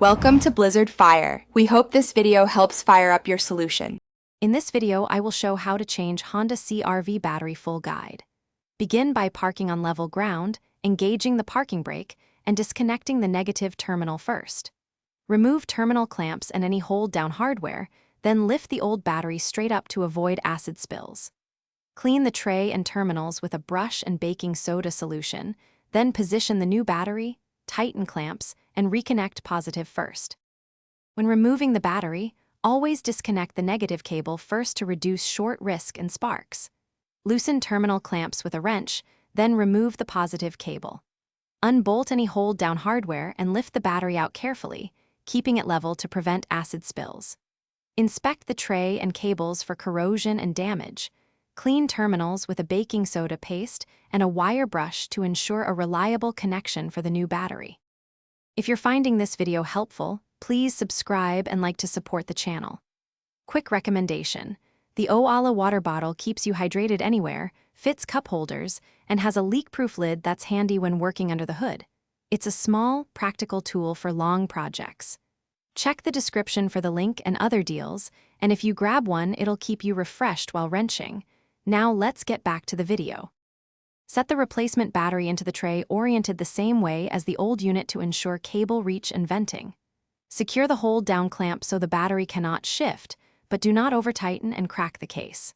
Welcome to Blizzard Fire. We hope this video helps fire up your solution. In this video, I will show how to change Honda CRV battery full guide. Begin by parking on level ground, engaging the parking brake, and disconnecting the negative terminal first. Remove terminal clamps and any hold-down hardware, then lift the old battery straight up to avoid acid spills. Clean the tray and terminals with a brush and baking soda solution, then position the new battery, tighten clamps, and reconnect positive first. When removing the battery, always disconnect the negative cable first to reduce short risk and sparks. Loosen terminal clamps with a wrench, then remove the positive cable. Unbolt any hold-down hardware and lift the battery out carefully, keeping it level to prevent acid spills. Inspect the tray and cables for corrosion and damage. Clean terminals with a baking soda paste and a wire brush to ensure a reliable connection for the new battery. If you're finding this video helpful, please subscribe and like to support the channel. Quick recommendation: the Oala water bottle keeps you hydrated anywhere, fits cup holders, and has a leak-proof lid that's handy when working under the hood. It's a small, practical tool for long projects. Check the description for the link and other deals, and if you grab one, it'll keep you refreshed while wrenching. Now let's get back to the video. Set the replacement battery into the tray oriented the same way as the old unit to ensure cable reach and venting. Secure the hold-down clamp so the battery cannot shift, but do not over-tighten and crack the case.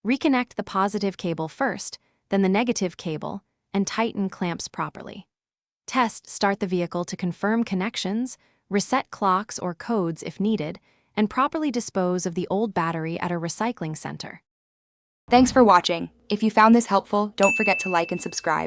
Reconnect the positive cable first, then the negative cable, and tighten clamps properly. Start the vehicle to confirm connections, reset clocks or codes if needed, and properly dispose of the old battery at a recycling center. Thanks for watching. If you found this helpful, don't forget to like and subscribe.